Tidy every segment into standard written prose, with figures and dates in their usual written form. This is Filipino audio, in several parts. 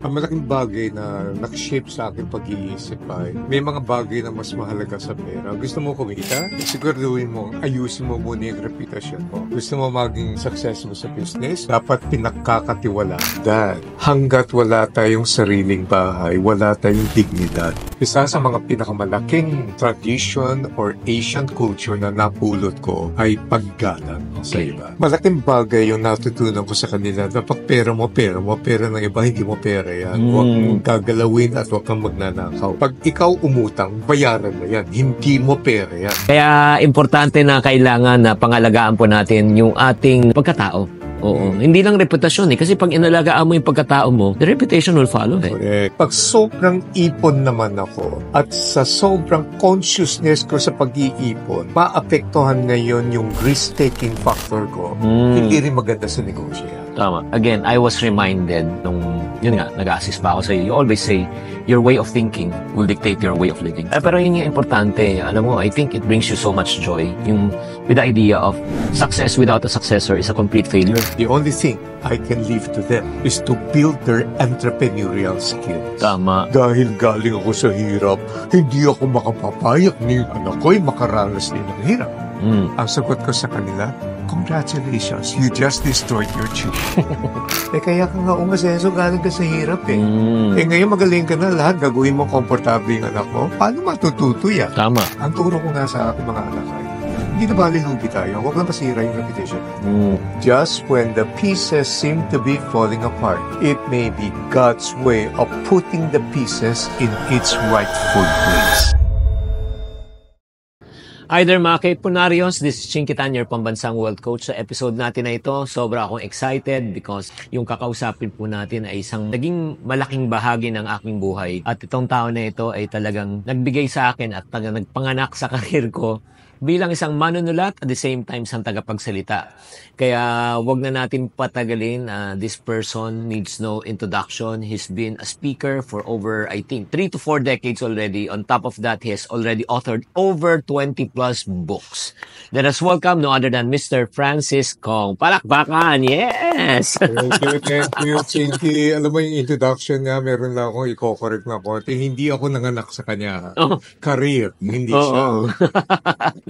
Ang malaking bagay na nag-shape sa aking pag-iisip ay may mga bagay na mas mahalaga sa pera. Gusto mo kumita? Siguraduhin mo, ayusin mo muna yung reputasyon mo. Gusto mo maging successful sa business? Dapat pinagkakatiwala. Dahil hanggat wala tayong sariling bahay, wala tayong dignidad. Isa sa mga pinakamalaking tradition or Asian culture na napulot ko ay paggalang sa iba. Malaking bagay yung natutunan ko sa kanila na pag pera mo, pera ng iba, hindi mo pera yan. Huwag mong gagalawin at huwag kang magnanakaw. Pag ikaw umutang, bayaran mo yan. Hindi mo pera yan. Kaya importante na kailangan na pangalagaan po natin yung ating pagkatao. Oo. Hindi lang reputasyon eh. Kasi pag inalagaan mo yung pagkatao mo, the reputation will follow eh. Correct. Pag sobrang ipon naman ako at sa sobrang consciousness ko sa pag-iipon, maapektuhan ngayon yung risk-taking factor ko. Hindi rin maganda sa negosyo yan. Tama. Again, I was reminded nung, yun nga, nag-assist pa ako sa iyo. You always say, your way of thinking will dictate your way of living. Pero yun yung importante. Alam mo, I think it brings you so much joy. Yung, with the idea of success without a successor is a complete failure. The only thing I can leave to them is to build their entrepreneurial skills. Tama. Dahil galing ako sa hirap, hindi ako makapapayak ni anak ko'y makaranas din ng hirap. Ang sagot ko sa kanila, congratulations, you just destroyed your children. Kaya ka nga umasenso, galing ka sa hirap eh. Ngayon magaling ka na, lahat gagawin mo komportable yung anak mo. Paano matututo yan? Tama. Ang turo ko nga sa aking mga anak ay, hindi na bali lugi tayo, huwag lang masira yung reputation. Just when the pieces seem to be falling apart, it may be God's way of putting the pieces in its rightful place. Hi there mga K-Punarios, this is Chinkitan, your pambansang world coach. Sa episode natin na ito, sobra akong excited because yung kakausapin po natin ay isang naging malaking bahagi ng aking buhay. At itong tao na ito ay talagang nagbigay sa akin at nagpanganak sa karir ko bilang isang manunulat at the same time isang tagapagsalita. Kaya wag na natin patagalin. This person needs no introduction. He's been a speaker for over, I think, 3 to 4 decades already. On top of that, he has already authored over 20 plus books. Let us welcome no other than Mr. Francis Kong. Palakpakan! Yes! Thank you, Chinky. Alam mo yung introduction nga, meron lang akong i-correct na konti. Hindi ako nanganak sa kanya. Career, hindi siya.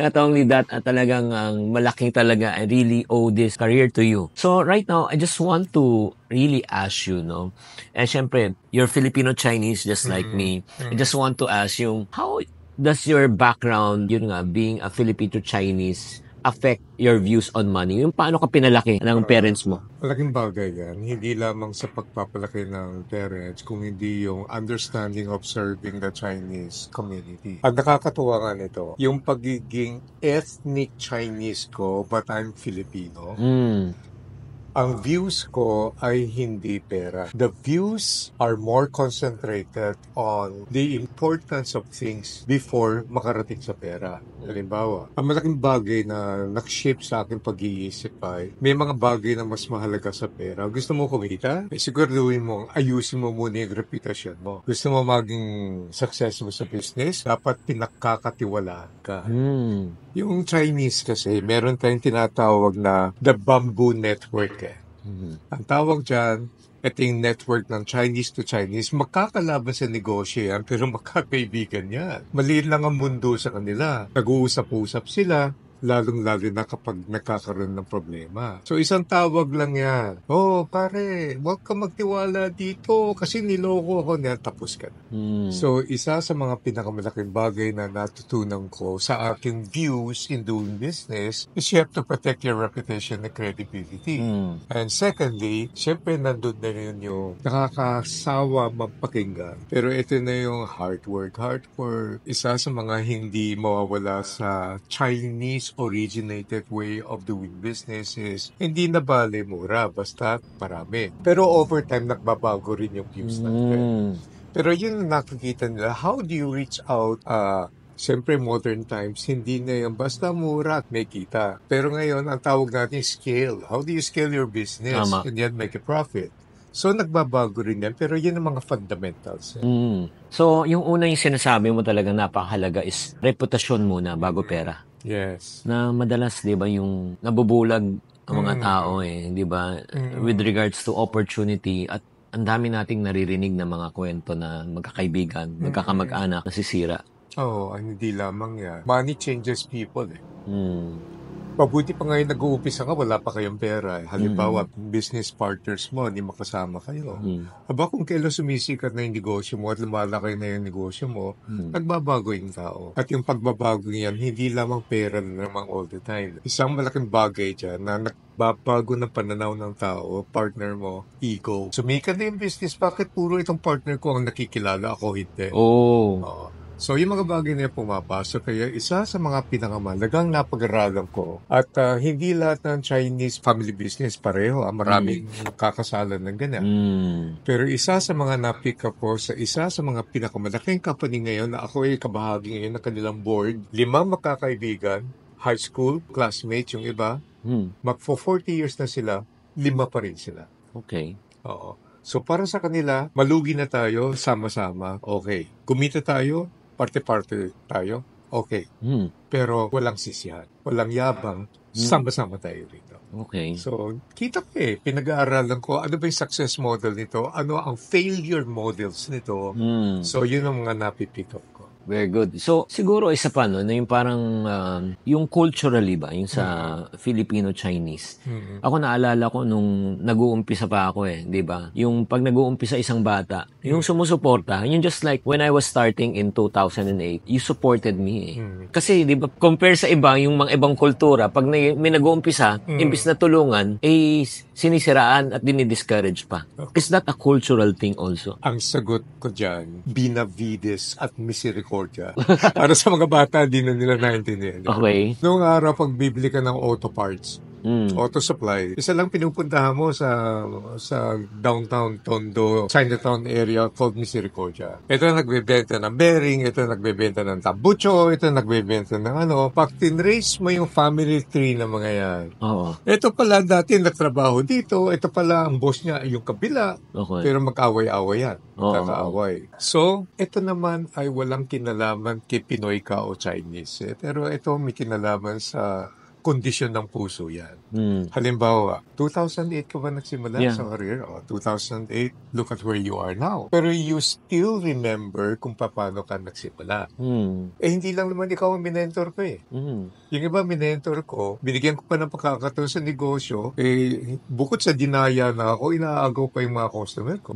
Not only that, talagang malaking talaga, I really owe this career to you. So right now, I just want to really ask you, no? And syempre, you're Filipino-Chinese just like me. I just want to ask you, how does your background, yun nga, being a Filipino-Chinese, affect your views on money? Yung paano ka pinalaki ng parents mo? Malaking bagay yan. Hindi lamang sa pagpapalaki ng parents, kung hindi yung understanding of serving the Chinese community. Ang nakakatuwa nga nito, yung pagiging ethnic Chinese ko, but I'm Filipino. Ang views ko ay hindi pera. The views are more concentrated on the importance of things before makarating sa pera. Halimbawa, ang malaking bagay na nag-shape sa aking pag-iisip ay may mga bagay na mas mahalaga sa pera. Gusto mo kumita? Siguraduhin mo, ayusin mo muna yung reputasyon mo. Gusto mo maging successful sa business? Dapat pinagkakatiwalaan ka. Yung Chinese kasi, meron tayong tinatawag na the bamboo network eh. Ang tawag dyan, ito yung network ng Chinese to Chinese. Magkakalaban sa negosyo yan, pero magkakaibigan yan. Maliit lang ang mundo sa kanila. Nag-uusap-usap sila, lalong-lalo na kapag nagkakaroon ng problema. So, isang tawag lang yan. Oh, pare, huwag ka magtiwala dito kasi niloko ako niya. Tapos ka na. So, isa sa mga pinakamalaking bagay na natutunan ko sa aking views in doing business is you have to protect your reputation and credibility. And secondly, syempre nandun na yun yung nakakasawa mapakinggan. Pero ito na yung hard work. Hard work, isa sa mga hindi mawawala sa Chinese originated way of doing business is hindi na bale mura, basta marami. Pero over time, nagbabago rin yung views natin. Pero yun ang nakikita nila, how do you reach out? Siyempre, modern times, hindi na yan basta mura at may kita. Pero ngayon, ang tawag natin scale. How do you scale your business? Tama. And yet make a profit. So, nagbabago rin yan, pero yun ang mga fundamentals. So, yung una yung sinasabi mo talagang napakahalaga is reputasyon muna bago pera. Yes. Na madalas, 'di ba, yung nabubulag ang mga tao eh, 'di ba, with regards to opportunity at ang dami nating naririnig na mga kwento na magkakaibigan, magkakamag-anak, nasisira. Oo, hindi lamang yan. Money changes people eh. Mm. Mabuti pa ngayon nag-uumpisa ka, wala pa kayong pera. Halimbawa, business partners mo, hindi makasama kayo. Aba, kung kailan sumisikat na yung negosyo mo at lumalaki na yung negosyo mo, nagbabago yung tao. At yung pagbabago niyan, hindi lamang pera na naman all the time. Isang malaking bagay dyan na nagbabago ng pananaw ng tao, partner mo, ego. Sumikat na yung business, bakit puro itong partner ko ang nakikilala, ako hindi? Oh. Oo. So, yung mga bagay na yan pumapasok. Kaya isa sa mga pinakamalagang napag-aralan ko at hindi lahat ng Chinese family business pareho. Maraming kakasalan ng ganyan. Pero isa sa mga na-pick up ko sa isa sa mga pinakamalaking company ngayon na ako ay kabahagi ngayon ng kanilang board. 5 magkakaibigan, high school, classmates yung iba. Magpo 40 years na sila, 5 pa rin sila. Okay. Oo. So, para sa kanila, malugi na tayo, sama-sama, okay. Kumita tayo, parte-parte tayo, okay. Pero walang sisihan, walang yabang, sama-sama tayo rito. Okay. So, kita ko pinag-aaralan ko, ano ba yung success model nito? Ano ang failure models nito? So, yun ang mga napipick up ko. Very good. So, siguro isa pa, no, na yung parang, yung culturally ba, yung sa Filipino-Chinese. Ako naalala ko nung nag-uumpisa pa ako di ba? Yung pag nag-uumpisa isang bata, yung sumusuporta, yung just like when I was starting in 2008, you supported me Kasi, di ba, compare sa iba, yung mga ibang kultura, pag may nag-uumpisa, imbis na tulungan, sinisiraan at dinidiscourage pa. Is that a cultural thing also? Ang sagot ko dyan, Benavides at Misericordia. Para sa mga bata, di na nila naintindihan. Okay. Noong araw, pag bibili ka ng auto parts, auto supply, isa lang pinupuntahan mo sa downtown Tondo, Chinatown area called Misericordia. Ito nagbebenta ng bearing, ito nagbebenta ng tambucho, ito nagbebenta ng Pag tinrace mo yung family tree ng mga yan. Oo. Ito pala dati nagtrabaho dito, ito pala ang boss niya yung kabila. Okay. Pero mag-away-away yan. Oo. Magkakaaway. So, ito naman ay walang kinalaman kay Pinoy ka o Chinese. Pero ito may kinalaman sa kondisyon ng puso yan. Halimbawa, 2008 ka ba nagsimula sa career? 2008, look at where you are now. Pero you still remember kung paano ka nagsimula. Hindi lang naman ikaw ang minentor ko Yung iba minentor ko, binigyan ko pa ng pagkakataon sa negosyo, bukod sa dinaya na ako, inaagaw pa yung mga customer ko.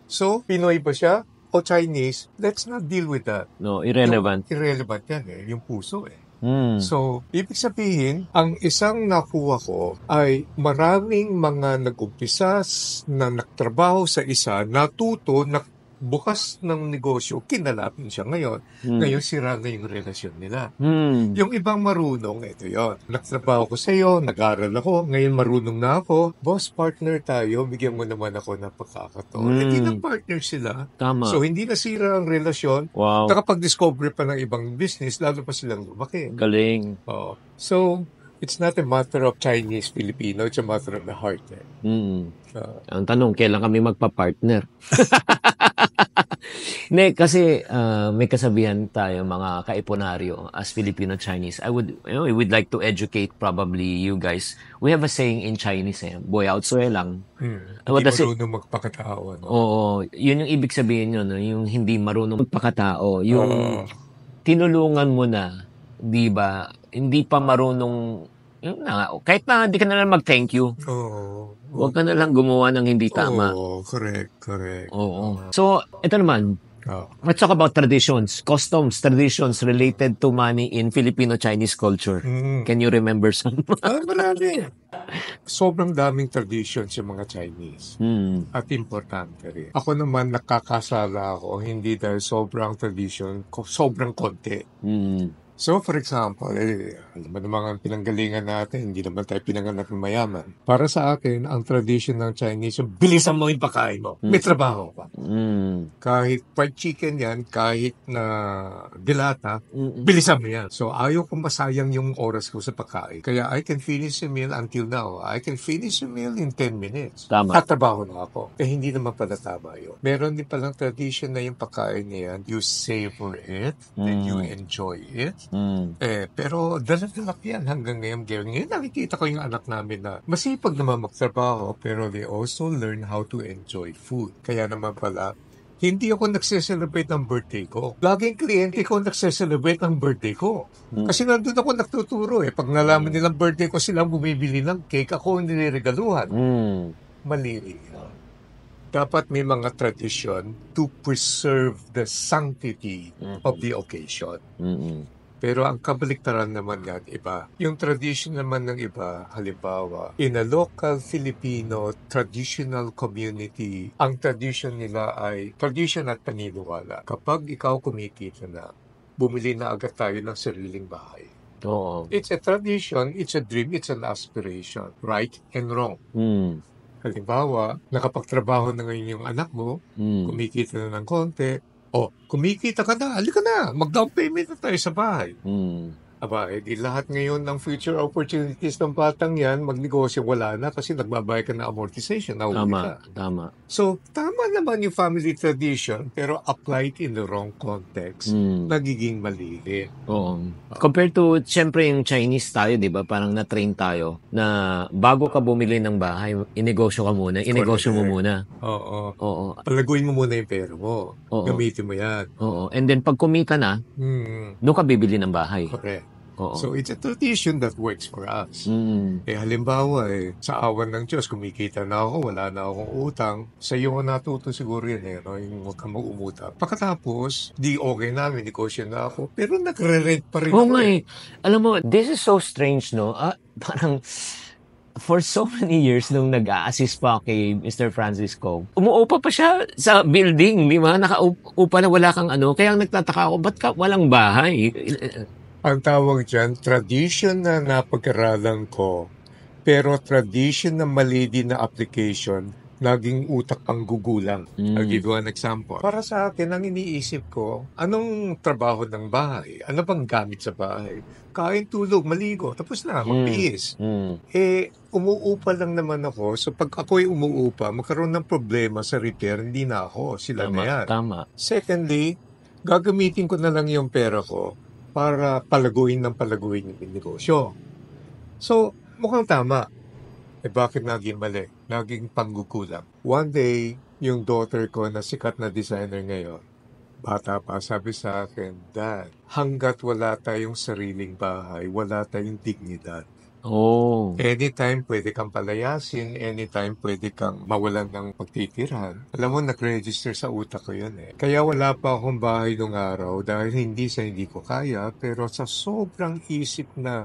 So, Pinoy ba siya o Chinese? Let's not deal with that. No, irrelevant. Irrelevant yan yung puso So, ibig sabihin, ang isang nakuha ko ay maraming mga nag-umpisa na nagtrabaho sa isa, natuto, bukas ng negosyo, kinalapin siya ngayon. Ngayon, sira na yung relasyon nila. Yung ibang marunong, ito yon. Nagtrabaho ko sa iyo, nag-aral ako, ngayon marunong na ako. Boss, partner tayo, bigyan mo naman ako ng pagkakataon. Hindi na partner sila. Tama. So, hindi nasira ang relasyon. Wow. Nakapag-discover pa ng ibang business, lalo pa silang lumaki. Galing. So, it's not a matter of Chinese-Filipino, it's a matter of the heart. Ang tanong, kailan kami magpa-partner? Ne, kasi may kasabihan tayo mga kaiponaryo as Filipino-Chinese. We would like to educate probably you guys. We have a saying in Chinese boy out so lang. Hindi marunong magpakatao. Oo, yun yung ibig sabihin yun, yung hindi marunong magpakatao. Yung tinulungan mo na, di ba, hindi pa marunong, kahit na hindi ka na lang mag-thank you. Huwag ka na lang gumawa ng hindi tama. Correct. Oo. So, ito naman, let's talk about traditions, customs, traditions related to money in Filipino-Chinese culture. Can you remember some? Marami. Sobrang daming traditions yung mga Chinese. At importante rin. Ako naman, nakakasala ako, hindi dahil sobrang tradition, sobrang konti. So, for example, alam mo naman ang pinanggalingan natin, hindi naman tayo pinanganak ng mayaman. Para sa akin, ang tradition ng Chinese, yung bilisan mo yung pagkain mo. May trabaho ka. Kahit fried chicken yan, kahit na dilata, Mm. bilisan mo yan. So, ayaw kong masayang yung oras ko sa pagkain. Kaya I can finish a meal until now. I can finish a meal in 10 minutes. Tama. Tatrabaho na ako. Hindi naman pala tama yun. Meron din palang tradition na yung pagkain na yan. You savor it, and you enjoy it. Pero dala-dala yan hanggang ngayon. Ngayon nakikita ko yung anak namin na masipag naman magtrabaho, pero they also learn how to enjoy food. Kaya naman pala, hindi ako nagse-celebrate ng birthday ko. Laging kliyente ko nagse-celebrate ng birthday ko. Kasi nandun ako nagtuturo eh. Pag nalaman nilang birthday ko, silang bumibili ng cake, ako hindi niregaluhan. Mali yun. Dapat may mga tradition to preserve the sanctity of the occasion. Pero ang kabaliktaran naman yan, iba. Yung tradition naman ng iba, halimbawa, in a local Filipino traditional community, ang tradition nila ay tradition at paniniwala. Kapag ikaw kumikita na, bumili na agad tayo ng sariling bahay. Oo. It's a tradition, it's a dream, it's an aspiration. Right and wrong. Halimbawa, nakapagtrabaho na ngayon yung anak mo, kumikita na ng konti, kumikita ka na, halika na, mag-down payment na tayo sa bahay. Aba, di lahat ngayon ng future opportunities ng batang yan, magnegosyo, wala na kasi nagbabayad ka na amortization, nahuli ka. Tama. So, tama naman yung family tradition, pero applied in the wrong context, nagiging mali din. Oo. Compared to, syempre yung Chinese tayo, di ba? Parang na-train tayo na bago ka bumili ng bahay, inegosyo ka muna, inegosyo mo muna. Oo. Palaguin mo muna yung pera mo. Oo. Gamitin mo yan. Oo. And then, pag kumita na, doon ka bibili ng bahay. Correct. Oo. So, it's a tradition that works for us. Halimbawa, sa awan ng Diyos, kumikita na ako, wala na akong utang. Sa iyo nga natuto siguro yan, no? Yung huwag kang mag-umutang. Pagkatapos, di okay na, may negosyo na ako, pero nagre-rent pa rin ako. Alam mo, this is so strange, no? Parang, for so many years nung nag-a-assist pa kay Mr. Francisco, umuupa pa siya sa building, di ba? Nakaupa na wala kang ano. Kaya nagtataka ako, ba't ka walang bahay? Ang tawag dyan, tradition na napag-aralan ko, pero tradition na mali din na application, naging utak ang gugulang. I'll give you an example. Para sa akin, ang iniisip ko, anong trabaho ng bahay? Ano bang gamit sa bahay? Kain, tulog, maligo, tapos na, magbihis. Umuupa lang naman ako. So pag ako'y umuupa, magkaroon ng problema sa repair, hindi na ako. Sila na yan. Tama. Secondly, gagamitin ko na lang yung pera ko para palaguin yung negosyo. So, mukhang tama. Bakit naging mali? Naging panggukulang. One day, yung daughter ko na sikat na designer ngayon, bata pa, sabi sa akin, Dad, hanggat wala tayong sariling bahay, wala tayong dignidad. Anytime pwede kang palayasin, anytime pwede kang mawalan ng pagtitirahan. Alam mo, nag-register sa utak ko yun eh. Kaya wala pa akong bahay nung araw dahil hindi ko kaya, pero sa sobrang isip na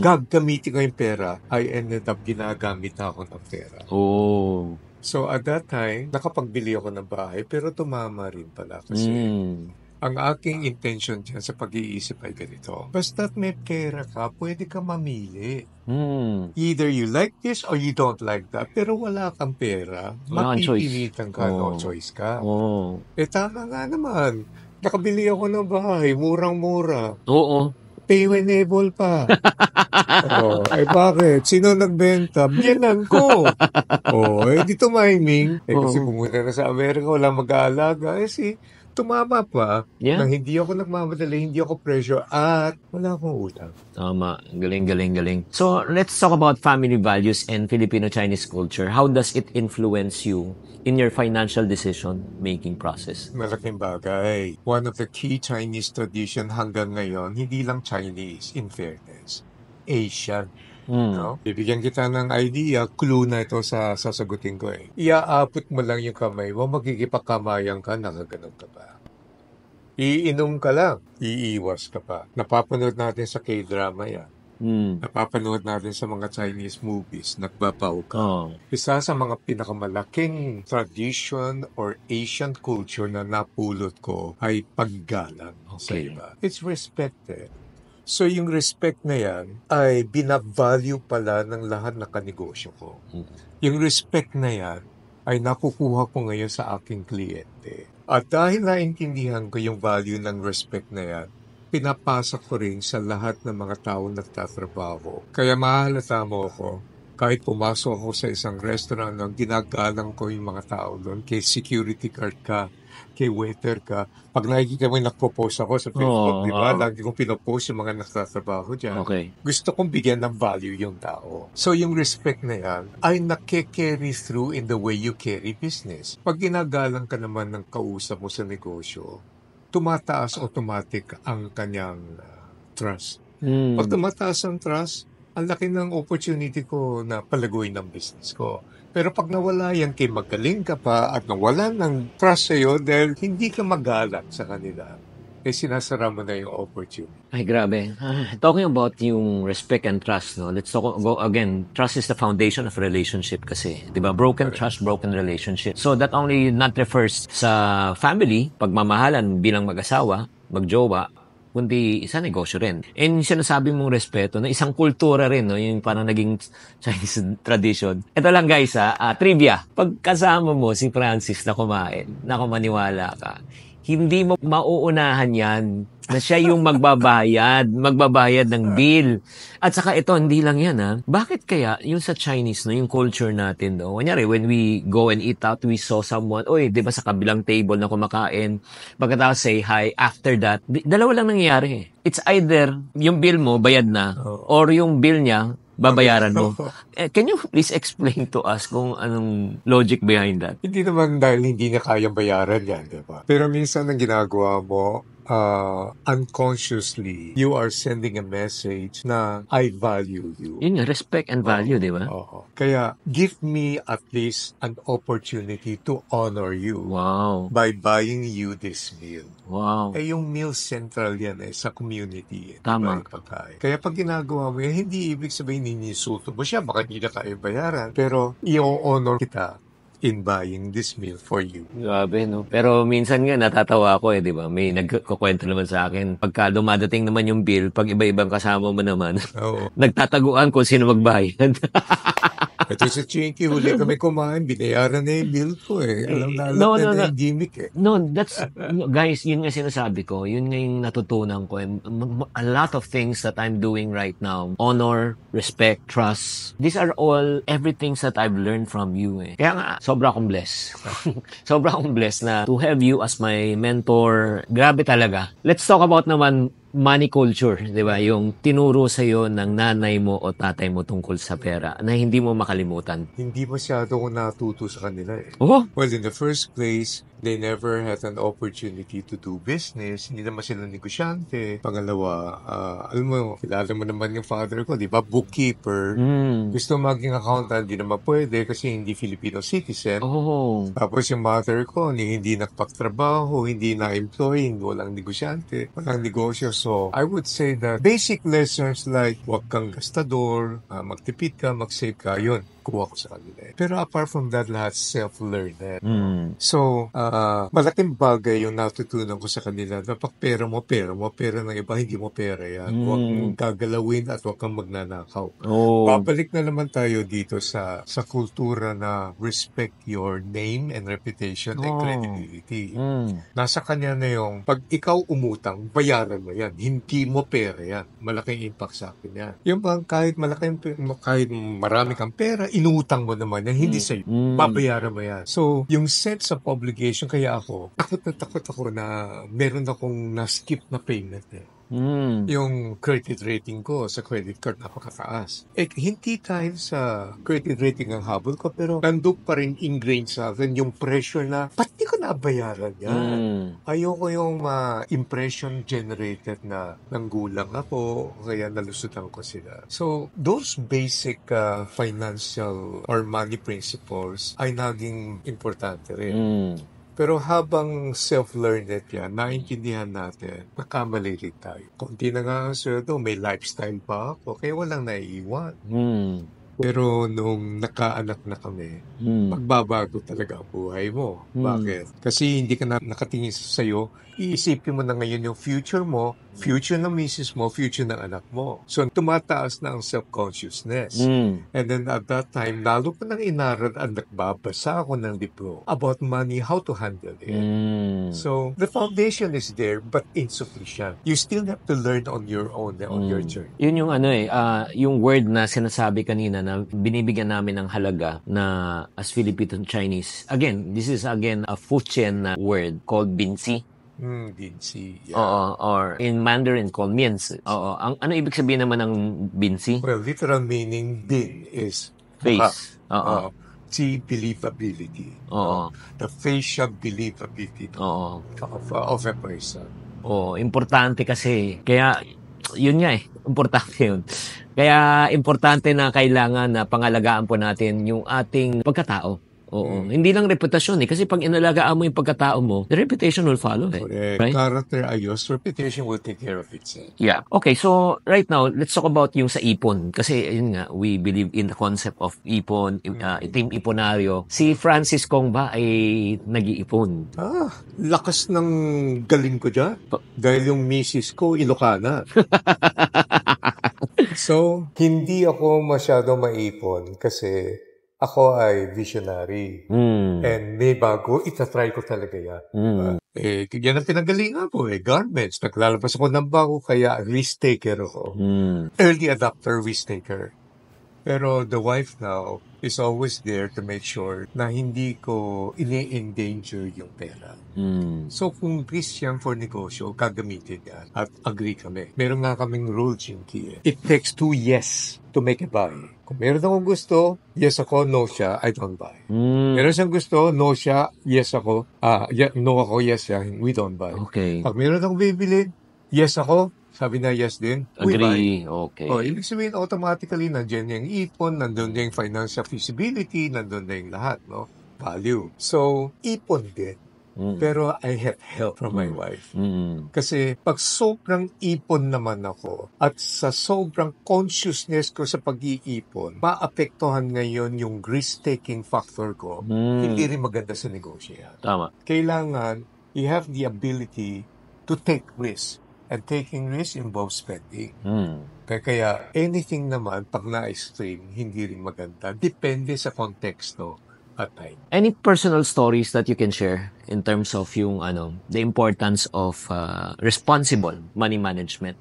gagamitin ko yung pera, I ended up ginagamit na ako ng pera. So at that time, nakapagbili ako ng bahay, pero tumama rin pala kasi ang aking intention dyan sa pag-iisip ay ganito. Basta't may pera ka, pwede ka mamili. Either you like this or you don't like that. Pero wala kang pera, mapipilitan ka, no choice ka. Tama nga naman. Nakabili ako ng bahay, murang-mura. Pay whenever pa. Bakit? Sino nagbenta? Biyanan ko. Di tumiming. Kasi pumunta na sa Amerika, wala mag-aalaga. Tumama pa nang hindi ako nagmamadali, hindi ako pressure, at wala akong utang. Tama. Galing. So, let's talk about family values and Filipino-Chinese culture. How does it influence you in your financial decision-making process? Malaking bagay. One of the key Chinese tradition hanggang ngayon, hindi lang Chinese, in fairness, Asian. No? Bibigyan kita ng idea, clue na ito sa sasagutin ko eh. Iaapot mo lang yung kamay mo, magkikipagkamayan ka, nakaganon ka pa. Iinom ka lang, iiwas ka pa. Napapanood natin sa K-drama yan. Napapanood natin sa mga Chinese movies, nagbabaw ka. Isa sa mga pinakamalaking tradition or Asian culture na napulot ko ay paggalang sa iba. It's respected. So yung respect na yan ay binavalue pala ng lahat na kanegosyo ko. Yung respect na yan ay nakukuha ko ngayon sa aking kliyente. At dahil naintindihan ko yung value ng respect na yan, pinapasok ko rin sa lahat ng mga taong nagtatrabaho. Kaya mahalata mo ako, kahit pumasok ako sa isang restaurant, ginagalang ko yung mga tao doon, kay security guard ka, kay waiter ka. Pag nakikita mo yung nagpo-post ako sa Facebook, Oo, di ba? oo. Lagi kong pinopost yung mga nagtatrabaho dyan. Okay. Gusto kong bigyan ng value yung tao. So yung respect na yan ay nake-carry through in the way you carry business. Pag ginagalang ka naman ng kausap mo sa negosyo, tumataas automatic ang kanyang trust. Pag Mm. tumataas ang trust, ang laki ng opportunity ko na palaguin ng business ko. Pero pag nawala yan, kay magaling ka pa at nawala ng trust sa'yo dahil hindi ka magalang sa kanila, eh sinasara mo na yung opportunity. Ay, grabe. Talking about yung respect and trust, no? Let's go again. Trust is the foundation of relationship kasi. Di ba? Broken trust, broken relationship. So that only not refers sa family, pagmamahalan bilang mag-asawa, magjowa, kundi isa negosyo rin. And sinasabi mong respeto na isang kultura rin, no? Yung parang naging Chinese tradition. Ito lang guys, trivia. Pag kasama mo si Francis na kumain, naku maniwala ka, hindi mo mauunahan yan na siya yung magbabayad ng bill. At saka ito, hindi lang yan Bakit kaya yung sa Chinese, no, yung culture natin, no? Kunyari, when we go and eat out, we saw someone, oy, di ba sa kabilang table na kumakain, pagkatapos say hi, after that, dalawa lang nangyayari. It's either yung bill mo, bayad na, or yung bill niya, babayaran mo. Can you please explain to us kung anong logic behind that? Hindi naman dahil hindi niya kayang bayaran yan, di ba? Pero minsan ang ginagawa mo, unconsciously, you are sending a message na I value you. Yun nga, respect and value, di ba? Oo. Kaya, give me at least an opportunity to honor you Wow. by buying you this meal. Wow. Eh, yung meal central yan sa community. Tama. Diba, yung pagkain. Kaya pag ginagawa mo yan, hindi ibig sabihin ninisulto mo siya, baka hindi na tayo bayaran. Pero, i-honor kita in buying this meal for you. Grabe, no? Pero minsan nga natatawa ako di ba? May nagkukwento naman sa akin. Pagka dumadating naman yung bill, pag iba-ibang kasama mo naman, Oo. nagtataguan kung sino magbayad. Ito sa Chinky, huli kami kumain, binayaran na yung bill ko eh. Alam na No, alam no, na no. yung gimmick eh. No, guys, yun nga sinasabi ko. Yun nga yung natutunan ko. A lot of things that I'm doing right now. Honor, respect, trust. These are all everything that I've learned from you eh. Kaya nga, sobra akong blessed. Sobra akong blessed na to have you as my mentor. Grabe talaga. Let's talk about naman money culture, di ba? Yung tinuro sa'yo ng nanay mo o tatay mo tungkol sa pera na hindi mo makalimutan. Hindi masyado ko natuto sa kanila eh. Oh, Well, in the first place, they never had an opportunity to do business. Hindi naman sila negosyante. Pangalawa, alam mo, kilala mo naman yung father ko, di ba? Bookkeeper. Gusto maging accountant, hindi naman pwede kasi hindi Filipino citizen. oh. Tapos yung mother ko, hindi nagpagtrabaho, hindi na-employ, walang negosyante, walang negosyo. So, I would say that basic lessons like huwag kang gastador, magtipid ka, mag-save ka, yun, kuha ko sa kanila. Pero apart from that, lahat self-learned. So, malaking bagay yung natutunan ko sa kanila na pag pera mo, pera ng iba, hindi mo pera yan. Huwag mong gagalawin at huwag kang magnanakaw. Oh. Babalik na naman tayo dito sa kultura na respect your name and reputation and credibility. Nasa kanya na yung pag ikaw umutang, bayaran mo yan. Hindi mo pera yan. Malaking impact sa akin yan. Yung bang kahit kahit marami kang pera, inutang mo naman yan. Hindi sa'yo. Babayaran mo yan. So, yung sense of obligation, kaya ako, takot ako na meron akong na-skip na payment eh. Yung credit rating ko sa credit card napakataas. Eh, hindi dahil sa credit rating ang habol ko, pero nandun pa rin ingrained sa akin yung pressure na, ba't di ko nabayaran yan? Ayoko yung impression generated na nanggulang ako, kaya nalusutan ko sila. So, those basic financial or money principles ay naging importante rin. Pero habang self-learned yan, naintindihan natin, nakamali rin tayo. Konti na nga ang sweldo, may lifestyle pa ako, kaya walang naiiwan. Pero nung nakaanak na kami, magbabago talaga ang buhay mo. Bakit? Kasi hindi ka na nakatingin sa sayo, iisipin mo na ngayon yung future mo, future ng misis mo, future ng anak mo. So, tumataas na ang self-consciousness. And then at that time, lalo ko nang inaral at nagbabasa ako ng libro about money, how to handle it. So, the foundation is there but insufficient. You still have to learn on your own, on your journey. Yun yung yung word na sinasabi kanina na binibigyan namin ng halaga na as Filipino Chinese. Again, this is again a Fujian word called binsi. Binsi, Oo, or in Mandarin called mianzi. Oo, ano ibig sabihin naman ng binsi? Well, literal meaning bin is Face. Oo. See believability. Oo. The facial believability Oo. of a person. Oo, importante kasi. Kaya, yun nga importante yun. Kaya, importante na kailangan na pangalagaan po natin yung ating pagkatao. Oo. Hindi lang reputasyon kasi pag inalagaan mo yung pagkatao mo, the reputation will follow Correct. Right? Character ayos, reputation will take care of itself. Yeah. Okay, so right now, let's talk about yung sa ipon. Kasi yun nga, we believe in the concept of ipon, team iponaryo. Si Francis Kong ba ay nag-iipon? Lakas ng galing ko dyan. Dahil yung misis ko, Ilocana. So, hindi ako masyado maipon kasi ako ay visionary. And may bago, itatry ko talaga yan. Yan ang pinagalingan ko garments. Naglalabas ako ng bago, kaya risk taker ako. Early adopter, risk taker. Pero the wife now is always there to make sure na hindi ko ini-endanger yung pera. So kung risk yan for negosyo, gagamitin yan. At agree kami. Meron nga kaming rule, Chinky. It takes 2 yes to make a buy. Kung meron akong gusto, yes ako, no siya, I don't buy. Meron siyang gusto, no siya, yes ako, no ako, yes siya, we don't buy. Okay. Pag meron akong bibili, yes ako, sabi na yes din, we buy. Agree. Okay. Ibig sabihin, automatically, nandiyan yung ipon, nandun yung financial feasibility, nandun na yung lahat, no? Value. So, ipon din. Pero I have help from my wife. Kasi pag sobrang ipon naman ako at sa sobrang consciousness ko sa pag-iipon, maapektuhan ngayon yung risk-taking factor ko. Hindi rin maganda sa negosyo yan. Tama. Kailangan, you have the ability to take risk. And taking risk involves spending. Kaya anything naman, pag na-extreme, hindi rin maganda. Depende sa konteksto at time. Any personal stories that you can share in terms of yung the importance of responsible money management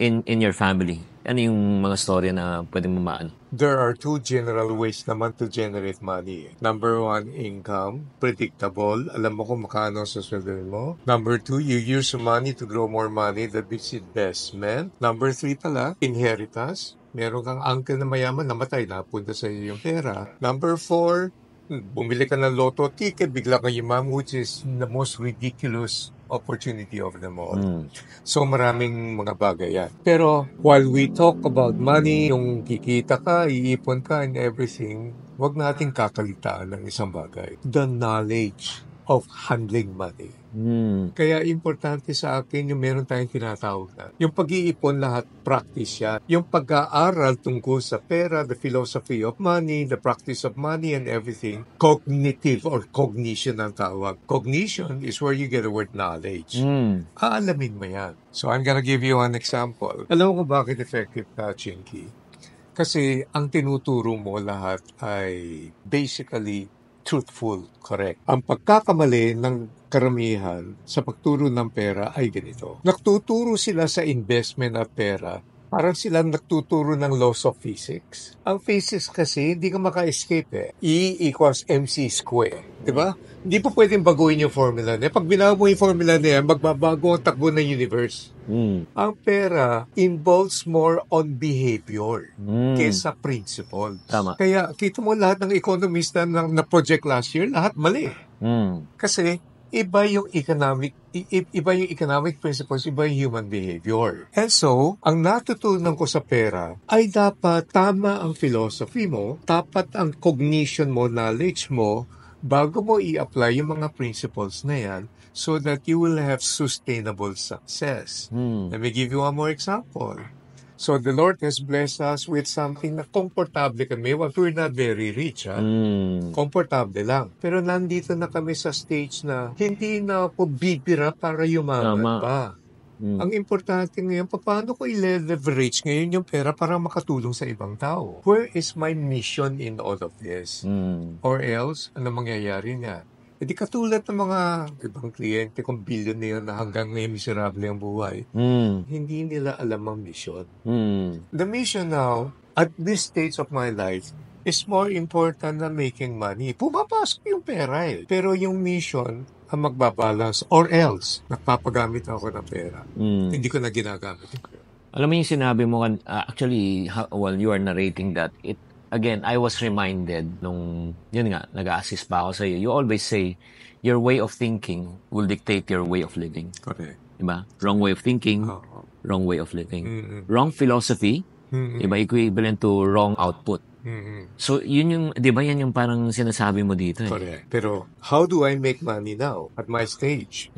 in your family? Ano yung mga story na pwede mo maano? There are 2 general ways naman to generate money. Number 1, income. Predictable. Alam mo kung makano sa sweldo mo. Number 2, you use money to grow more money. That means investment. Number 3 pala, inheritance. Meron kang uncle na mayaman, namatay, napunta sa iyo yung pera. Number 4, bumili ka ng lotto ticket, bigla kang yumaman, which is the most ridiculous opportunity of them all. So maraming mga bagay yan. Pero while we talk about money, yung kikita ka, iipon ka and everything, wag nating kakalitaan ng isang bagay. The knowledge of handling money. Kaya importante sa akin yung meron tayong tinatawag na. Yung pag-iipon lahat, practice yan. Yung pag-aaral tungkol sa pera, the philosophy of money, the practice of money and everything, cognitive or cognition ang tawag. Cognition is where you get the word knowledge. Aalamin mo yan. So I'm gonna give you an example. Alam mo kung bakit effective ka, Chinky? Kasi ang tinuturo mo lahat ay basically truthful, correct. Ang pagkakamali ng karamihan sa pagturo ng pera ay ganito. Nagtuturo sila sa investment at pera, parang silang nagtuturo ng laws of physics. Ang physics kasi, hindi ka maka-escape E equals MC square. Diba? Hindi po pwedeng baguhin yung formula niya. Pag binago mo yung formula niya, magbabago ang takbo ng universe. Ang pera involves more on behavior kesa principles. Tama. Kaya kita mo lahat ng economista na project last year, lahat mali. Kasi iba yung economic principles, iba yung human behavior. And so, ang natutunan ko sa pera ay dapat tama ang philosophy mo, dapat ang cognition mo, knowledge mo, bago mo i-apply yung mga principles na yan so that you will have sustainable success. Let me give you one more example. So the Lord has blessed us with something na komportable kami. Well, we're not very rich, ha? Komportable lang. Pero nandito na kami sa stage na hindi na ako bibira para yumaman Tama. pa. Ang importante ngayon, paano ko i-leverage ngayon yung pera para makatulong sa ibang tao? Where is my mission in all of this? Or else, ano mangyayari niya? E di katulad ng mga ibang kliyente kong billionaire na hanggang ngayon miserable ang buhay, hindi nila alam ang mission. The mission now, at this stage of my life, is more important than making money. Pumapasok yung pera eh. Pero yung mission ang magbabalance or else nagpapagamit ako ng pera. Hindi ko na ginagamit yung pera. Alam mo yung sinabi mo, actually, while you are narrating that, again, I was reminded nung, yun nga, nag-a-assist pa ako sa iyo. You always say, your way of thinking will dictate your way of living. Correct. Diba? Wrong way of thinking, wrong way of living. Wrong philosophy, diba? Equivalent to wrong output. So, yun yung, di ba yan yung parang sinasabi mo dito eh? Correct. Pero, how do I make money now at my stage?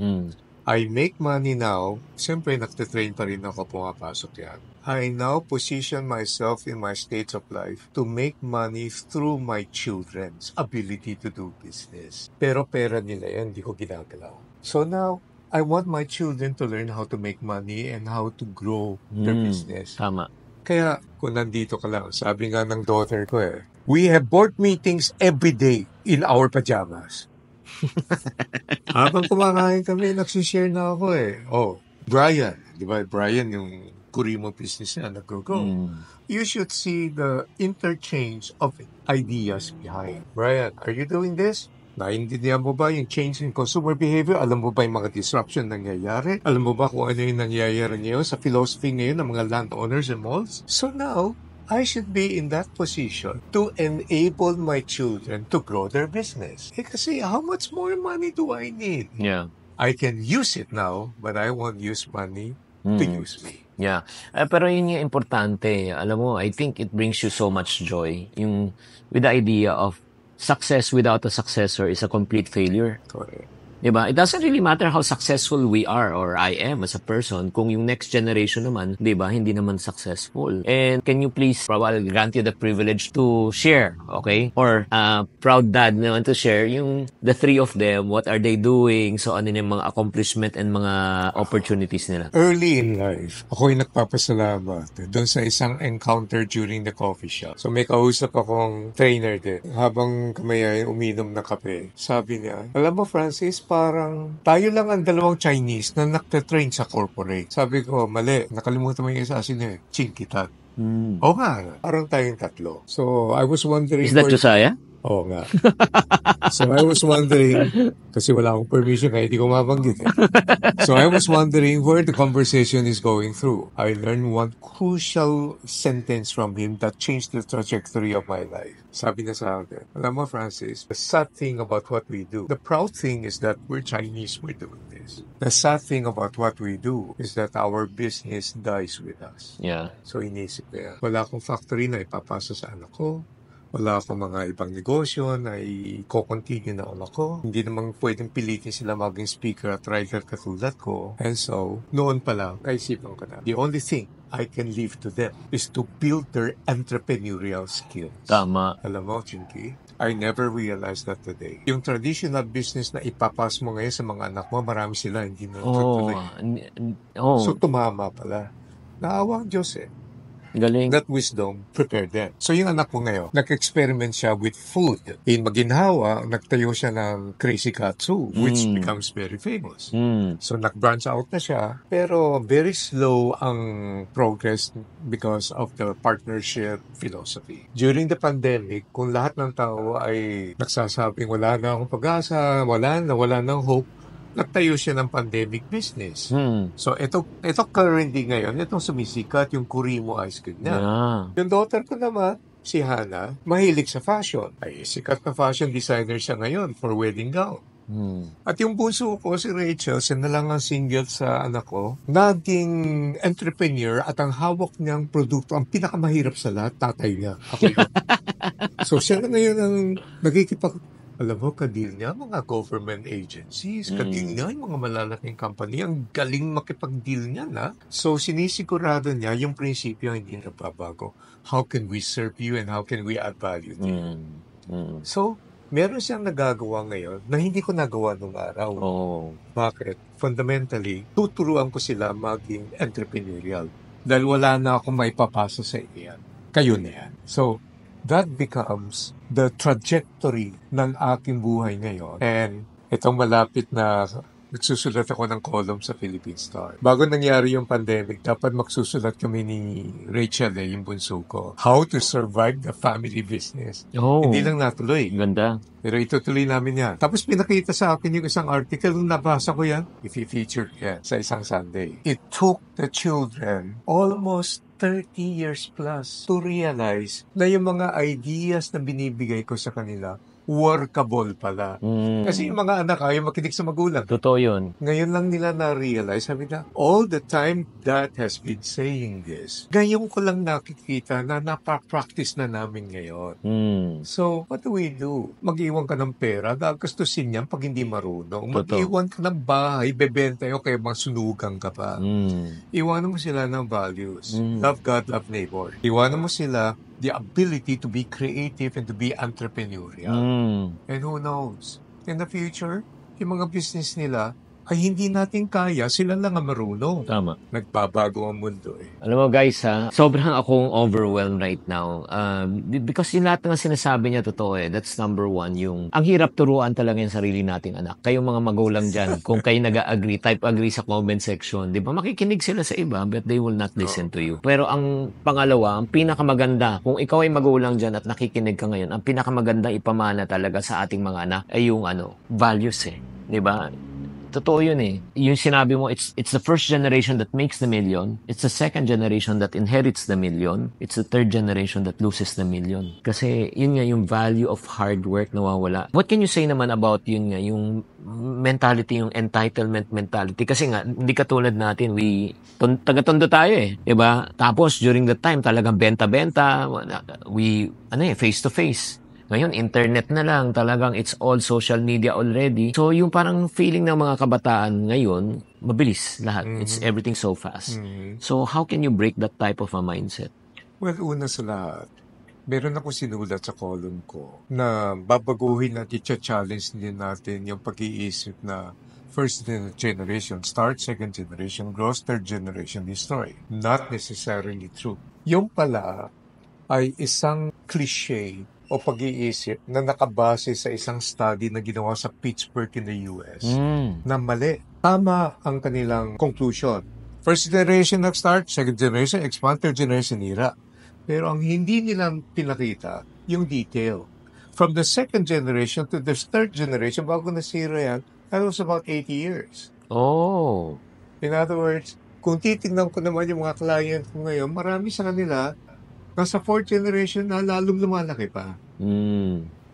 I make money now, siyempre nagtitrain pa rin ako, pumapasok yan. I now position myself in my stage of life to make money through my children's ability to do business. Pero pera nila yan, hindi ko ginagalaw. So now, I want my children to learn how to make money and how to grow their business. Tama. Kaya, kung nandito ka lang, sabi nga ng daughter ko we have board meetings every day in our pajamas. Habang kumakain kami, nagsishare na ako Brian, di ba? Brian, yung Kurimo business niya, nag-grow. You should see the interchange of ideas behind. Brian, are you doing this? Naintindihan mo ba yung change in consumer behavior? Alam mo ba yung mga disruption nangyayari? Alam mo ba kung ano yung nangyayari ngayon sa philosophy ngayon ng mga landowners and malls? So now, I should be in that position to enable my children to grow their business. Kasi how much more money do I need? Yeah. I can use it now, but I won't use money to use me. Yeah. Pero yun yung importante. Alam mo, I think it brings you so much joy. Yung, with the idea of success without a successor is a complete failure. Correct. Diba? It doesn't really matter how successful we are or I am as a person kung yung next generation naman, diba, hindi naman successful. And can you please, I'll grant you the privilege to share, okay? Or proud dad naman to share yung the three of them, what are they doing, so ano yung mga accomplishment and mga opportunities nila. Early in life, ako'y nagpapasalamat doon sa isang encounter during the coffee shop. So may kausap akong trainer din. Habang kami ay uminom ng kape, sabi niya, alam mo Francis, parang tayo lang ang dalawang Chinese na nagtatrain sa corporate. Sabi ko, mali. Nakalimutan mo yung isa, sino Chinkitan. Oo nga, parang tayong tatlo. So, I was wondering... Is that Josiah? Oo nga. So, I was wondering, kasi wala akong permission kaya hindi ko mabanggit. So, I was wondering where the conversation is going through. I learned one crucial sentence from him that changed the trajectory of my life. Sabi niya sa akin, alam mo Francis, the sad thing about what we do, the proud thing is that we're Chinese, we're doing this. The sad thing about what we do is that our business dies with us. Yeah. So, inisip niya, wala akong factory na ipapasa sa anak ko. Wala akong mga ibang negosyo na i-continue na anak ko. Hindi naman pwedeng pilitin sila maging speaker at writer katulad ko. And so, noon pa lang, naisipan ko na, the only thing I can leave to them is to build their entrepreneurial skills. Tama. Alam mo, Chinky, I never realized that today. Yung traditional business na ipapas mo ngayon sa mga anak mo, marami sila, hindi na tutuloy. So, tumama pala. Naawa ang Diyos Galing. That wisdom prepared them. So yung anak mo ngayon, nag-experiment siya with food. In Maginhawa, nagtayo siya ng Crazy Katsu, which becomes very famous. So nag-branch out na siya, pero very slow ang progress because of the partnership philosophy. During the pandemic, kung lahat ng tao ay nagsasabing wala na akong pag-asa, wala na hope, nagtayo siya ng pandemic business. So, ito currently ngayon, itong sumisikat, yung Kurimo ice cream niya. Yeah. Yung daughter ko naman, si Hannah, mahilig sa fashion. Ay, sikat na fashion designer siya ngayon for wedding gown. At yung bunso ko, si Rachel, siya na lang ang single sa anak ko, naging entrepreneur at ang hawak niyang produkto, ang pinakamahirap sa lahat, tatay niya. Ako yun. So, siya na ngayon ang Alam mo, kadil niya mga government agencies, kadil Mm. niya yung mga malalaking company, ang galing makipag-deal niya na. So, sinisigurado niya yung prinsipyo hindi nababago. How can we serve you and how can we add value to you? So, meron siyang nagagawa ngayon na hindi ko nagawa nung araw. Oh. Bakit? Fundamentally, tuturuan ko sila maging entrepreneurial. Dahil wala na akong maipapasa sa iyan. Kayo na yan. So, that becomes the trajectory ng aking buhay ngayon. And itong malapit na nagsusulat ako ng column sa Philippine Star. Bago nangyari yung pandemic, dapat magsusulat kami ni Rachel, yung bunso ko. How to survive the family business. Oh. Hindi lang natuloy. Ganda. Pero itutuloy namin yan. Tapos pinakita sa akin yung isang article, nung nabasa ko yan, i-feature yan sa isang Sunday. It took the children almost 30 years plus to realize na yung mga ideas na binibigay ko sa kanila, workable pala. Kasi yung mga anak ayaw makinig sa magulang. Totoo yun. Ngayon lang nila na-realize, sabi na, all the time Dad has been saying this. Ngayon ko lang nakikita na napapractice na namin ngayon. So, what do we do? Mag-iwan ka ng pera, gagastusin yan pag hindi marunong. Mag-iwan ka ng bahay, bebenta yun, kaya masunugan ka pa. Iwanan mo sila ng values. Love God, love neighbor. Iwanan mo sila the ability to be creative and to be entrepreneurial. And who knows? In the future, yung mga business nila ay hindi natin kaya, sila lang ang marunong. Tama. Nagbabago ang mundo eh. Alam mo guys sobrang akong overwhelmed right now. Because yung lahat ng sinasabi niya totoo eh. That's number one. Yung, ang hirap turuan talaga yung sarili nating anak. Kayong mga magulang dyan, kung kayo nag-agree, type agree sa comment section. Di ba? Makikinig sila sa iba, but they will not listen to you. Pero ang pangalawa, ang pinakamaganda, kung ikaw ay magulang dyan at nakikinig ka ngayon, ang pinakamaganda ipamana talaga sa ating mga anak ay yung values eh. Di ba? Totoo yun eh. Yung sinabi mo, it's the first generation that makes the million. It's the second generation that inherits the million. It's the third generation that loses the million. Kasi yun nga yung value of hard work nawawala. What can you say naman about yun nga, yung mentality, yung entitlement mentality? Kasi nga, hindi katulad natin, taga-tondo tayo eh. Diba? Tapos during the time, talagang benta-benta, face to face. Ngayon, internet na lang, talagang it's all social media already. So, yung parang feeling ng mga kabataan ngayon, mabilis lahat. It's everything so fast. So, how can you break that type of a mindset? Well, una sa lahat, meron ako sinulat sa column ko na babaguhin at i-challenge din natin yung pag-iisip na first generation start, second generation grows, third generation destroy. Not necessarily true. Yung pala ay isang cliche o pag-iisip na nakabase sa isang study na ginawa sa Pittsburgh in the US na mali. Tama ang kanilang conclusion. First generation nag-start, second generation expand, third generation nira. Pero ang hindi nilang pinakita, yung detail. From the second generation to the third generation, bago nasira yan, that was about 80 years. Oh. In other words, kung titignan ko naman yung mga client ko ngayon, marami sa kanila nasa fourth generation na lalong lumalaki pa.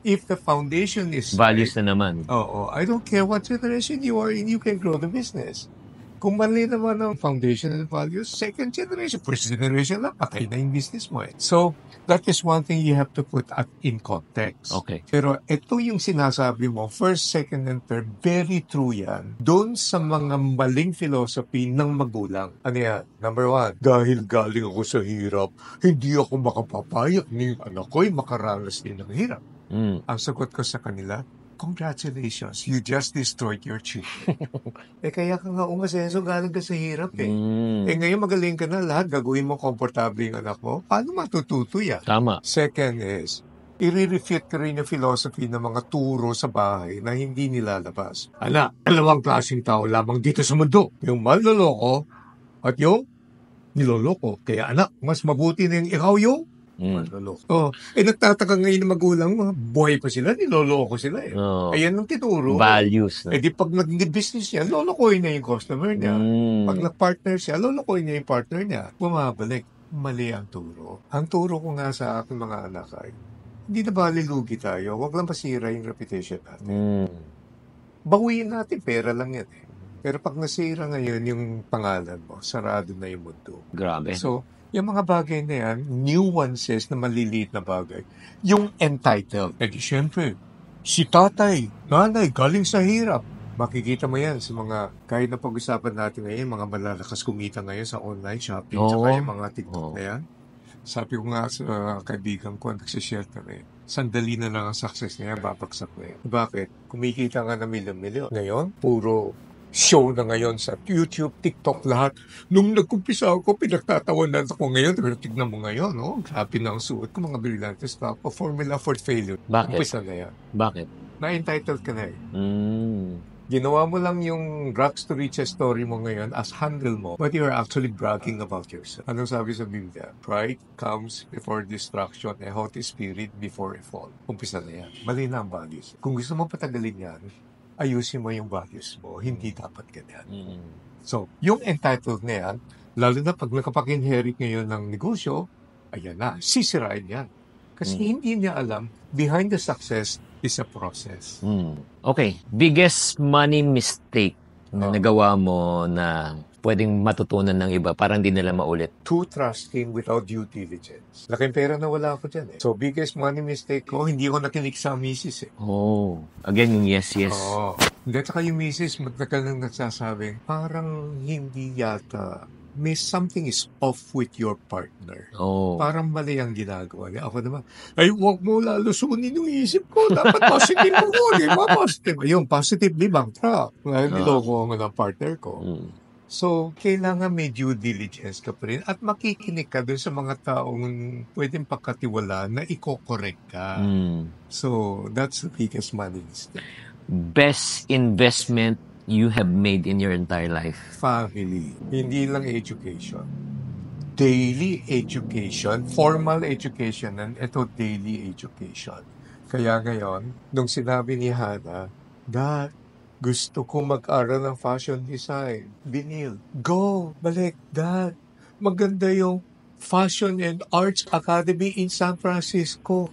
If the foundation is Values right, na naman. I don't care what generation you are in, you can grow the business. Kung mali naman ang foundation and values, second generation, first generation lang, patay na yung business mo eh. So, that is one thing you have to put in context. Okay. Pero ito yung sinasabi mo, first, second, and third, very true yan. Doon sa mga maling philosophy ng magulang. Ano yan? Number one, dahil galing ako sa hirap, hindi ako makapapayag ni anak ko'y makaranas din ng hirap. Ang sagot ko sa kanila, congratulations, you just destroyed your children. Kaya ka nga umasenso, galing ka sa hirap eh. Ngayon magaling ka na, lahat gagawin mo komportable yung anak mo. Paano matututo yan? Tama. Second is, i-refute ka rin yung philosophy ng mga turo sa bahay na hindi nilalabas. Dalawang klaseng tao lamang dito sa mundo. Yung manloloko at yung niloloko. Kaya anak, mas mabuti na yung ikaw yung manloloko. Nagtataka ngayon ng magulang, buhay pa sila, niloloko sila eh. Ayan ang tinuro. Values. Di pag nag-business niya, lolokohin niya yung customer niya. Pag nag-partner siya, lolokohin niya yung partner niya. Bumabalik. Mali ang turo. Ang turo ko nga sa aking mga anak ay, hindi na balilugi tayo. Huwag lang masira yung reputation natin. Bawiin natin, pera lang yan eh. Pero pag nasira ngayon yung pangalan mo, sarado na yung mundo. Grabe. So, yung mga bagay na yan, nuances na maliliit na bagay. Yung entitled. Siyempre, Si tatay, nanay, galing sa hirap. Makikita mo yan sa mga, kahit na pag-usapan natin ngayon, mga malalakas kumita ngayon sa online shopping, tsaka yung Oo. mga TikTok Oo. na yan. Sabi ko nga sa kaibigan ko, nagsishare kami, sandali na lang ang success niya, babagsak na yan. Bakit? Kumikita nga na milyon-milyon. Ngayon, puro show na ngayon sa YouTube, TikTok, lahat. Nung nagkumpisa ako, pinagtatawanan ako ngayon. Pero tignan mo ngayon, no? Grabe na ang suot ko, mga brillantes pa. Formula for failure. Bakit? Umpisa na yan. Bakit? Na-entitled ka na eh. Mm. Ginawa mo lang yung rags to riches story mo ngayon as handle mo, but you're actually bragging about yourself. Anong sabi sa Biblia? Pride comes before destruction, a haughty spirit before a fall. Umpisa na yan. Mali na ang values. Kung gusto mo patagalin yan, ayusin mo yung values mo. Hindi dapat ganyan. Mm. So, yung entitled na yan, lalo na pag nakapak-inherit ngayon ng negosyo, ayan na, sisirain yan. Kasi hindi niya alam, behind the success is a process. Okay. Biggest money mistake na nagawa mo na pwedeng matutunan ng iba para hindi nila maulit? Too trusting without due diligence. Laking pera na wala ako dyan eh. So, biggest money mistake ko, hindi ko nakinig sa misis eh. Oh. Again, yung yes. Oo. Hindi, saka yung misis, matagal nang nagsasabi, parang hindi yata, may something is off with your partner. Oh. Parang mali ang ginagawa niya. Ako naman, ay, huwag mo lalusunin yung isip ko. Dapat positive mo. Di ba? Positive. Yung positively bang trap. Niloko ako ng partner ko. So, kailangan may due diligence ka pa rin at makikinig ka dun sa mga taong pwedeng pagkatiwala na i-correct ka. So, that's the biggest money mistake. Best investment you have made in your entire life? Family. Hindi lang education. Daily education, formal education, and ito daily education. Kaya ngayon, nung sinabi ni Hannah, Dad, gusto ko mag-aral ng fashion design. Binil. Go! Balik. Dad, maganda yung Fashion and Arts Academy in San Francisco.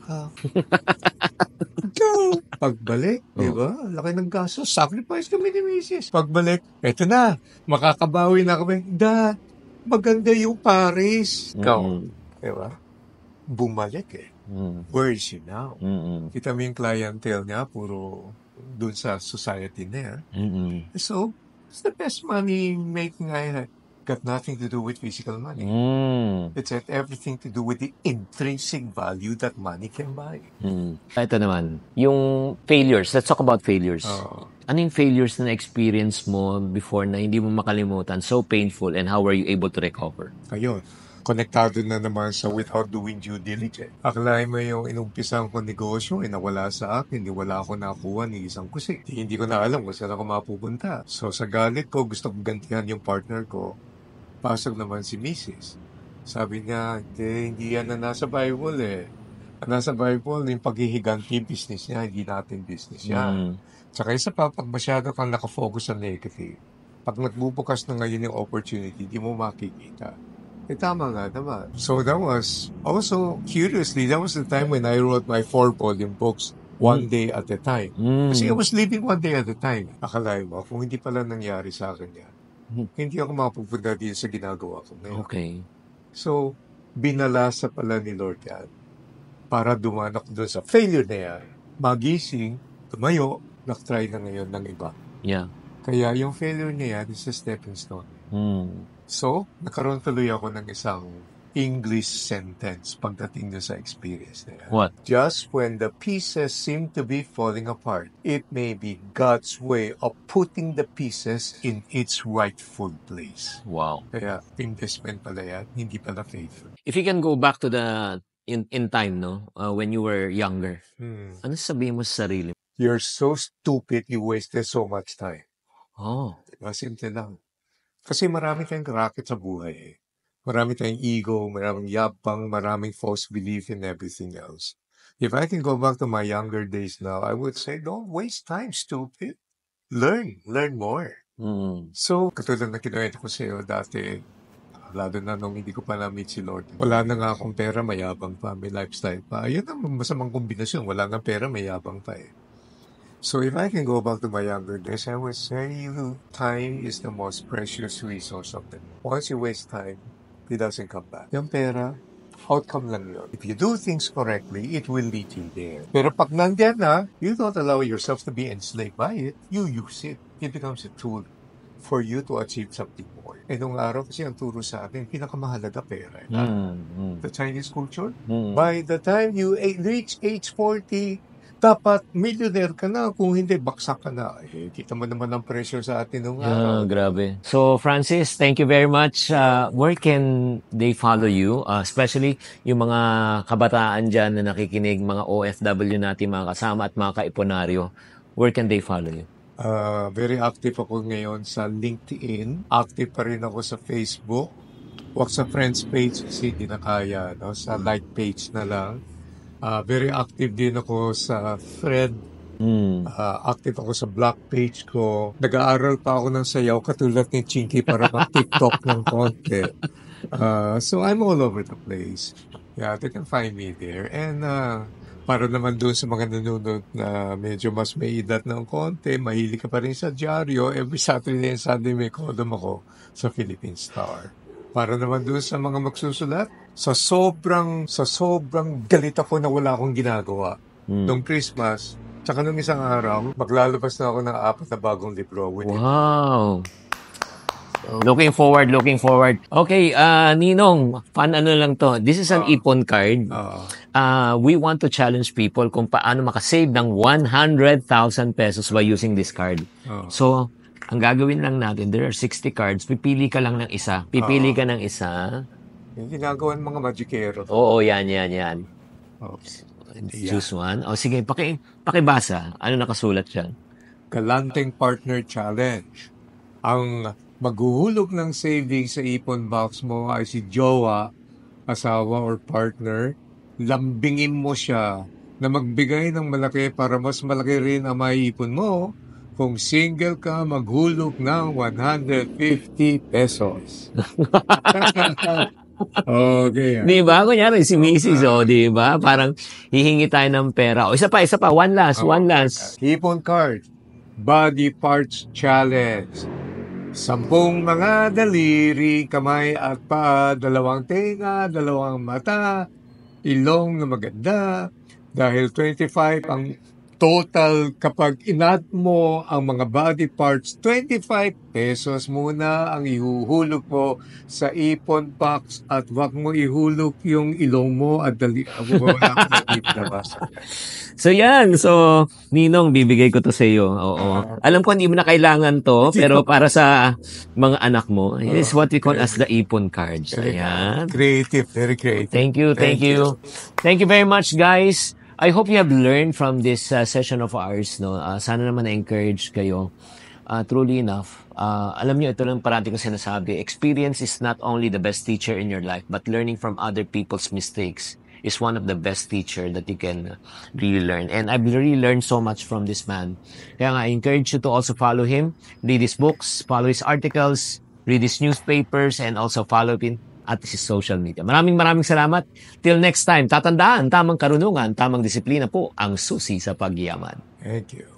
Go! Pagbalik, di ba? Laki ng gasto. Sacrifice kami ni Mrs. Pagbalik, eto na. Makakabawi na kami. Dad, maganda yung Paris. Go. Di ba? Bumalik eh. Where is he now? Kita mo yung clientele niya, puro dun sa society niya. So, it's the best money making I had. Got nothing to do with physical money. It's had everything to do with the intrinsic value that money can buy. Ito naman, yung failures. Let's talk about failures. Ano yung failures na na-experience mo before na hindi mo makalimutan, so painful, and how were you able to recover? Ayun. Konektado na naman sa without doing due diligence. Akalain mo yung inumpisan ko negosyo, nawala sa akin, wala ako nakuha ni isang kusik. Hindi ko na alam kung saan ako mapupunta. So sa galit ko, gusto kong gantihan yung partner ko. Pasok naman si Mrs. Sabi niya, hindi yan na nasa Bible eh. Nasa Bible, yung paghihiganti business niya, hindi natin business yan. Tsaka isa pa, pag masyado kang nakafocus sa negative, pag nagbubukas na ngayon yung opportunity, di mo makikita. Tama nga naman. So that was, also, curiously, that was the time when I wrote my 4-volume books, one day at a time. Kasi I was living one day at a time. Akalain mo, kung hindi pala nangyari sa akin yan, hindi ako mapupunta din sa ginagawa ko ngayon. Okay. So, binalasa pala ni Lord yan para dumaan ako doon sa failure na yan. Magising, tumayo, nag-try na ngayon ng iba. Yeah. Kaya yung failure na yan is a stepping stone. So, nagkaroon tuloy ako ng isang English sentence pagdating doon sa experience na yan. What? Just when the pieces seem to be falling apart, it may be God's way of putting the pieces in its rightful place. Wow. Kaya, investment pala yan, hindi pala faithful. If you can go back to the in time, no, when you were younger, ano sabihin mo sa sarili? You're so stupid, you wasted so much time. Oh. Diba? Simple lang. Kasi marami tayong racket sa buhay eh. Marami tayong ego, maraming yapang, maraming false belief in everything else. If I can go back to my younger days now, I would say, don't waste time, stupid. Learn more. So, katulad na kinuwento ko sa iyo dati, lalo na nung hindi ko pa na-meet si Lord. Wala na nga akong pera, mayabang pa, may lifestyle pa. Ayun ang masamang kombinasyon. Wala nga pera, mayabang pa eh. So if I can go back to my younger days, I would say time is the most precious resource of them. Once you waste time, it doesn't come back. Yung pera, Outcome lang yun. If you do things correctly, it will lead you there. Pero pag nandyan na, you don't allow yourself to be enslaved by it. You use it. It becomes a tool for you to achieve something more. Eh, nung araw kasi ang turo sa akin, pinakamahalaga pera. The Chinese culture, by the time you reach age 40, dapat millionaire ka na. Kung hindi, baksak ka na. Eh, kita mo naman ang pressure sa atin nung araw. Grabe. So, Francis, thank you very much. Where can they follow you? Especially yung mga kabataan dyan na nakikinig, mga OFW natin, mga kasama at mga kaiponaryo. Where can they follow you? Very active ako ngayon sa LinkedIn. Active pa rin ako sa Facebook. Wag sa friends page kasi hindi na kaya. No? Sa like page na lang. Very active din ako sa Thread. Active ako sa block page ko. Nag-aaral pa ako ng sayaw katulad ni Chinky para mag-TikTok ng konti. So I'm all over the place. Yeah, they can find me there. And para naman doon sa mga nanonood na medyo mas may edad ng konti, mahilig ka pa rin sa dyaryo, every Saturday and Sunday may column ako sa Philippine Star. Para naman doon sa mga magsusulat, sa sobrang galit ako na wala akong ginagawa. Nung Christmas, tsaka nung isang araw, maglalabas na ako ng 4 na bagong libro. Wow! Looking forward. Okay, Ninong, fun lang to. This is an ipon card. We want to challenge people kung paano makasave ng 100,000 pesos by using this card. So, ang gagawin lang natin, there are 60 cards. Pipili ka lang ng isa. Yung ginagawa ng mga magikero. Oo, yan. Oops. Choose one. O sige, pakibasa. Ano nakasulat dyan? Galanteng Partner Challenge. Ang maghuhulog ng savings sa ipon box mo ay si jowa, asawa or partner. Lambingin mo siya na magbigay ng malaki para mas malaki rin ang maiipon mo. Kung single ka, maghulog ng 150 pesos. Okay. Di ba? Kunyari, si Mrs. Di ba? Parang hihingi tayo ng pera. O, isa pa. One last. Ipon card. Body Parts Challenge. 10 mga daliri, kamay at paa, 2 tenga, 2 mata, ilong na maganda. Dahil 25 ang total kapag inad mo ang mga body parts, 25 pesos muna ang ihuhulog mo sa ipon box at wag mo ihulog yung ilong mo at So yan. So, Ninong, bibigay ko to sa iyo. Oo. Alam ko hindi mo na kailangan to, pero para sa mga anak mo, it is what we call as the ipon cards. Ayan. Creative, very creative. Thank you. Thank you very much, guys. I hope you have learned from this session of ours. No? Sana naman na-encourage kayo. Truly enough, alam nyo, ito lang parati ko sinasabi, experience is not only the best teacher in your life, but learning from other people's mistakes is one of the best teacher that you can really learn. And I've really learned so much from this man. Kaya nga, I encourage you to also follow him, read his books, follow his articles, read his newspapers, and also follow him at his social media. Maraming salamat. Till next time, tatandaan, tamang karunungan, tamang disiplina po ang susi sa pagyaman. Thank you.